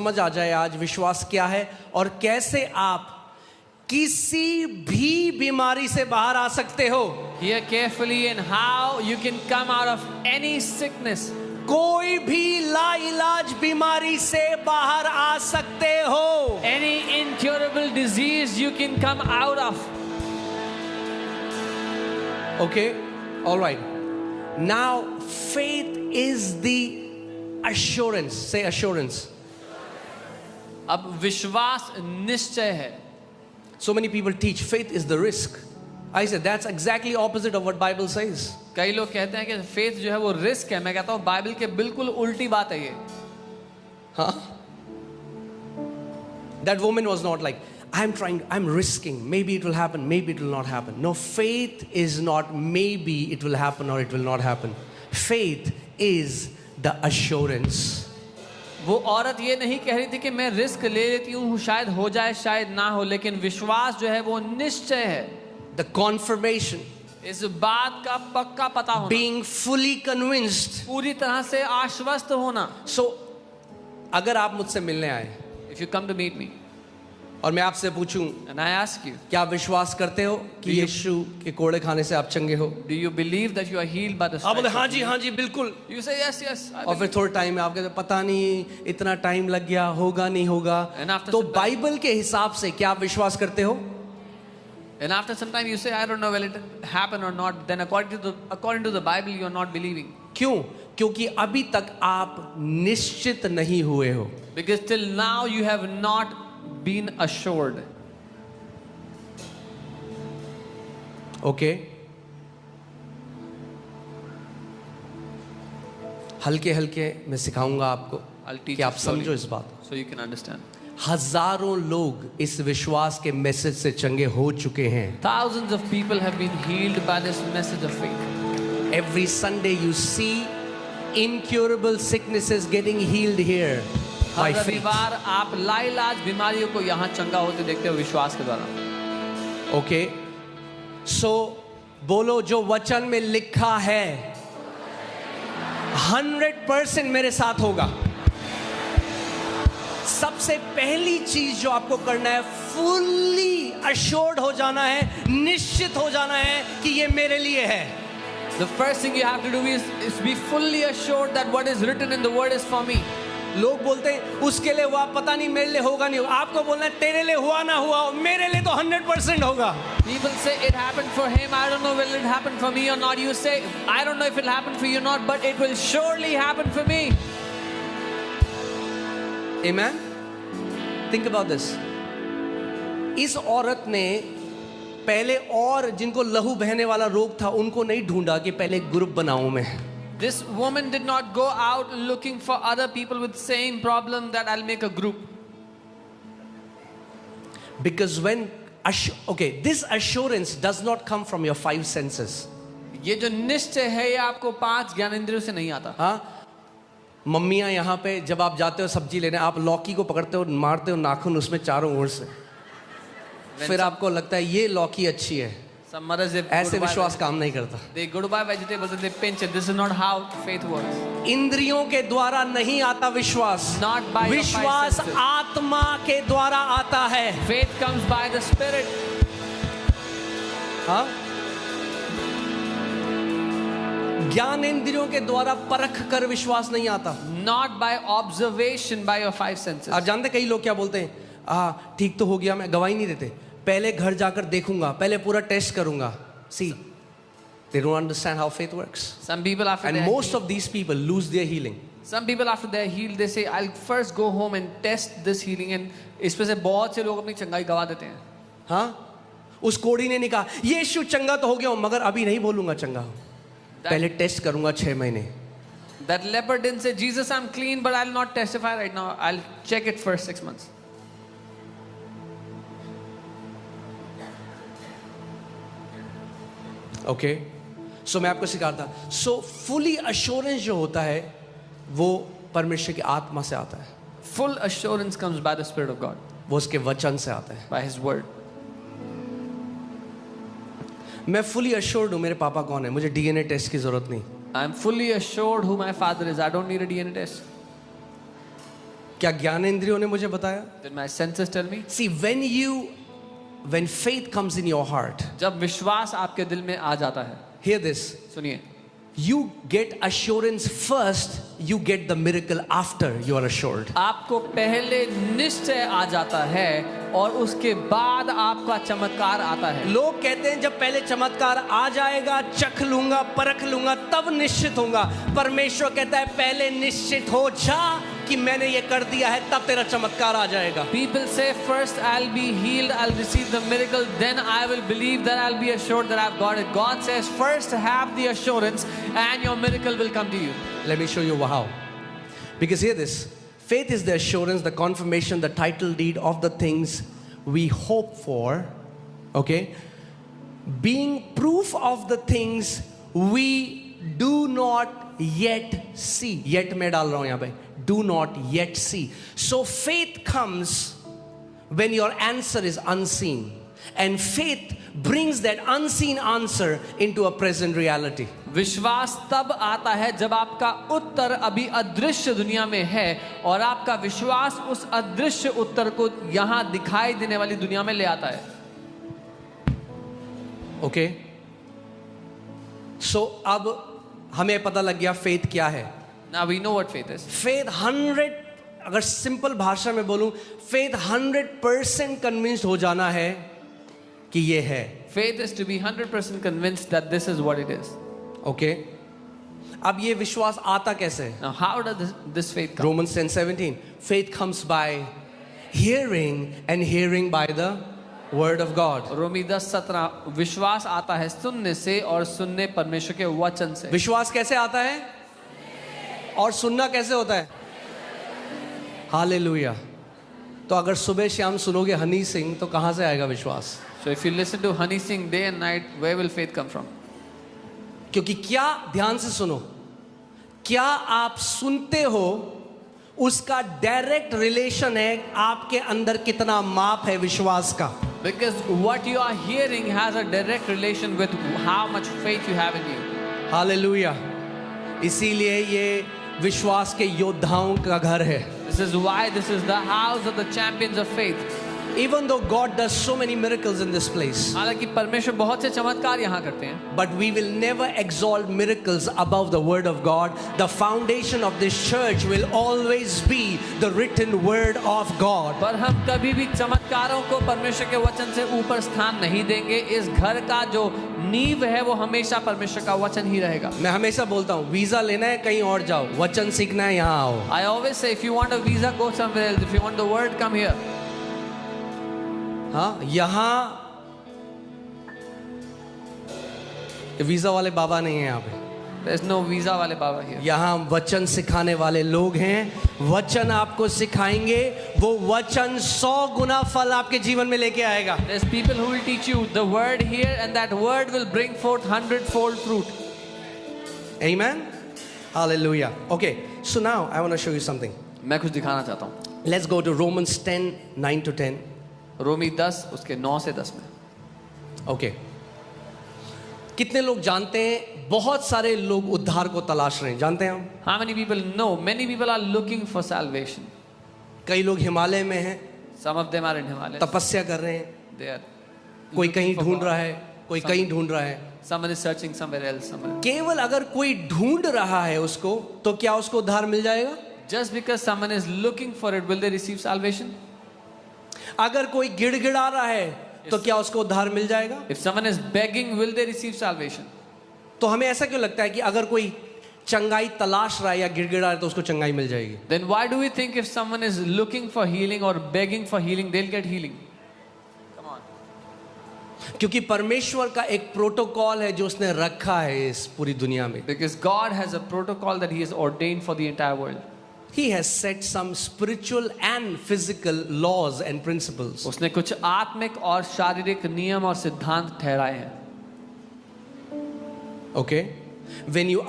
समझ आ जाए आज विश्वास क्या है और कैसे आप किसी भी बीमारी से बाहर आ सकते हो। Hear carefully and how you can come out of any sickness. कोई भी लाइलाज बीमारी से बाहर आ सकते हो। Any incurable disease you can come out of. Okay, all right. Now faith is the assurance. Say assurance. अब विश्वास निश्चय है। So many people teach faith is the risk. I said that's exactly opposite of what Bible says. कई लोग कहते हैं कि faith जो है वो रिस्क है। मैं कहता हूँ बाइबल के बिल्कुल उल्टी बात है ये। Huh? That woman was not like, I'm risking, maybe it will happen, maybe it will not happen. No, faith is not maybe it will happen or it will not happen. Faith is the assurance. वो औरत ये नहीं कह रही थी कि मैं risk ले लेती हूँ, शायद हो जाए शायद ना हो, लेकिन विश्वास जो है वो निश्चय है। The confirmation. इस बात का पक्का पता होना। Being fully convinced. पूरी तरह से आश्वस्त होना। So, अगर आप मुझसे मिलने आए, If you come to meet me, और मैं आपसे पूछूं, and I ask you, क्या आप विश्वास करते हो कि यीशु के कोड़े खाने से आप चंगे हो? do you believe that you are healed by the आप बोले stripes of हाँ Jesus? जी बिल्कुल। You say yes, yes. I और फिर believe. थोड़े टाइम में आप कहते पता नहीं इतना टाइम लग गया, होगा नहीं होगा। And after तो some time- बाइबल के हिसाब से क्या आप विश्वास करते हो? And after some time you say, I don't know will it happen or not. Then according to the Bible, you are not believing. क्यों? क्योंकि अभी तक आप निश्चित नहीं हुए हो। Because till now you have not been assured. Okay, हल्के हल्के मैं सिखाऊंगा आपको I'll teach कि you आप समझो slowly इस बात को। so you can understand. हजारों लोग इस विश्वास के मैसेज से चंगे हो चुके हैं। Thousands of people have been healed by this message of faith. Every Sunday you see incurable sicknesses getting healed here by her faith. रविवार आप लाइलाज बीमारियों को यहाँ चंगा होते देखते हो विश्वास के द्वारा। ओके, सो बोलो जो वचन में लिखा है 100% मेरे साथ होगा। सबसे पहली चीज जो आपको करना है, फुल्ली अश्योर्ड हो जाना है, निश्चित हो जाना है कि ये मेरे लिए है। The first thing you have to do is be fully assured that what is written in the word is for me. लोग बोलते हैं उसके लिए हुआ, पता नहीं मेरे लिए होगा नहीं होगा। आपको बोलना है तेरे लिए हुआ ना हुआ, मेरे लिए तो 100% होगा। People say it happened for him. I don't know will it happen for me or not. You say I don't know if it will happen for you or not, but it will surely happen for me. Amen? Think about this. इस औरत ने पहले और जिनको लहू बहने वाला रोग था उनको नहीं ढूंढा कि पहले ग्रुप बनाऊं मैं। This woman did not go out looking for other people with same problem that I'll make a group. Because when this assurance does not come from your 5 senses. ये जो निश्चय है ये आपको 5 ज्ञानेंद्रियों से नहीं आता। हाँ, मम्मियाँ यहाँ पे जब आप जाते हो सब्जी लेने, आप लौकी को पकड़ते हो, मारते हो नाखून उसमें चारों ओर से, फिर आपको लगता है ये लौकी अच्छी है। Some mothers they ऐसे विश्वास काम नहीं करता। They go to buy vegetables and they pinch it. This is not how faith works. इंद्रियों के द्वारा नहीं आता विश्वास। Not by your 5 विश्वास senses. आत्मा के द्वारा आता है। Faith comes by the Spirit. हाँ, ज्ञान इंद्रियों के द्वारा परख कर विश्वास नहीं आता। Not by observation by your 5 senses. आप जानते कई लोग क्या बोलते हैं, ठीक तो हो गया, मैं गवाही नहीं देते, पहले घर जाकर देखूंगा, पहले पूरा टेस्ट करूंगा। See, they don't understand how faith works. Some people after And they're most healed, of these people lose their healing. some people after they're healed they say I'll first go home and test this healing, and इसमें से बहुत से लोग अपनी चंगाई गवा देते हैं। हाँ, उस कोड़ी ने नहीं कहा यीशु चंगा तो हो गया हूं, मगर अभी नहीं बोलूंगा चंगा हूं, पहले टेस्ट करूंगा 6 महीने। That leper didn't say Jesus I'm clean but I'll not testify right now. I'll check it first 6 months. Okay, सो मैं आपको सिखाता। सो फुली अश्योरेंस जो होता है वो परमेश्वर की आत्मा से आता है। Full assurance comes by the Spirit of God, वो उसके वचन से आता है। by His word. मैं फुली अश्योर्ड हूँ मेरे पापा कौन है, मुझे डीएनए टेस्ट की जरूरत नहीं। I'm fully assured who my father is. I don't need a DNA test. क्या ज्ञानेंद्रियों ने मुझे बताया? Did my senses tell me? See, when faith comes in your heart, जब विश्वास आपके दिल में आ जाता है, hear this. सुनिए, You get assurance first, you get the miracle after you are assured. आपको पहले निश्चय आ जाता है और उसके बाद आपका चमत्कार आता है। लोग कहते हैं जब पहले चमत्कार आ जाएगा, चख लूंगा, परख लूंगा, तब निश्चित होगा। परमेश्वर कहता है पहले निश्चित हो जा कि मैंने ये कर दिया है, तब तेरा चमत्कार आ जाएगा। People say first I'll be healed, I'll receive the miracle, then I will believe, that I'll be assured that I've got it. God says first have the assurance and your miracle will come to you. Let me show you how. Because hear this. Faith is the assurance, the confirmation, the title deed of the things we hope for. Okay? Being proof of the things we do not yet see. Yet मैं डाल रहा हूँ यहाँ पे. Do not yet see. So faith comes when your answer is unseen. And faith brings that unseen answer into a present reality. विश्वास तब आता है जब आपका उत्तर अभी अदृश्य दुनिया में है और आपका विश्वास उस अदृश्य उत्तर को यहां दिखाई देने वाली दुनिया में ले आता है। ओके, सो अब हमें पता लग गया फेथ क्या है। Now we know what faith is. Faith 100, अगर सिंपल भाषा में बोलूं, फेथ 100% कन्विंस्ड हो जाना है कि ये है। Faith is to be 100% convinced that this is what it is. Okay, अब ये विश्वास आता कैसे है? Now how does this faith come? Romans 10:17, faith comes by hearing and hearing by the word of God. रोमी 10:17, विश्वास आता है सुनने से और सुनने परमेश्वर के वचन से। विश्वास कैसे आता है और सुनना कैसे होता है? हालेलुया। तो अगर सुबह शाम सुनोगे हनी सिंह तो कहां से आएगा विश्वास? So if you listen to Honey Singh day and night, where will faith come from? क्योंकि क्या, ध्यान से सुनो, क्या आप सुनते हो उसका डायरेक्ट रिलेशन है आपके अंदर कितना माप है विश्वास का। Because what you are hearing has a direct relation with how much faith you have in you. Hallelujah. इसीलिए ये विश्वास के योद्धाओं का घर है। This is why this is the house of the champions of faith. Even though God does so many miracles in this place, हालांकि परमेश्वर बहुत से चमत्कार यहाँ करते हैं, but we will never exalt miracles above the word of God. The foundation of this church will always be the written word of God. पर हम कभी भी चमत्कारों को परमेश्वर के वचन से ऊपर स्थान नहीं देंगे। इस घर का जो नींव है वो हमेशा परमेश्वर का वचन ही रहेगा। मैं हमेशा बोलता हूँ, वीजा लेना है कहीं और जाओ, वचन सीखना है यहाँ आओ। I always say if you want a visa go somewhere else, if you want the word come here. हाँ, यहाँ वीजा वाले बाबा नहीं है यहाँ पे। There's no visa वाले बाबा here. यहाँ वचन सिखाने वाले लोग हैं। वचन आपको सिखाएंगे, वो वचन 100 गुना फल आपके जीवन में लेके आएगा। There's people who will teach you the word here and that word will bring forth 100-fold fruit. Amen. Hallelujah. Okay, so now I want to show you something. मैं कुछ दिखाना चाहता हूँ। Let's go to Romans 10:9-10. रोमी 10 उसके 9 से 10 में। Okay, कितने लोग जानते हैं बहुत सारे लोग उद्धार को तलाश रहे हैं? जानते हैं हम? How many people know? Many people are looking for salvation. कई लोग हिमालय में हैं, Some of them are in Himalayas. तपस्या कर रहे हैं। They are कोई looking कहीं for ढूंढ God. रहा है, कोई कहीं ढूंढ रहा है। Someone is searching somewhere else. Somewhere. केवल अगर कोई ढूंढ रहा है उसको, तो क्या उसको उद्धार मिल जाएगा? Just because someone is looking for it, will they receive salvation? अगर कोई गिड़गिड़ा रहा है तो क्या उसको उद्धार मिल जाएगा? If someone is begging, will they receive salvation? तो हमें ऐसा क्यों लगता है कि अगर कोई चंगाई तलाश रहा है या गिड़गिड़ा रहा है तो उसको चंगाई मिल जाएगी? Then why do we think if someone is looking for healing or begging for healing, they'll get healing? Come on. क्योंकि परमेश्वर का एक प्रोटोकॉल है जो उसने रखा है इस पूरी दुनिया में। Because God has a protocol that He has ordained for the entire world. He has set some spiritual and physical laws and principles. उसने कुछ आत्मिक और शारीरिक नियम और सिद्धांत ठहराए हैं। Okay? When you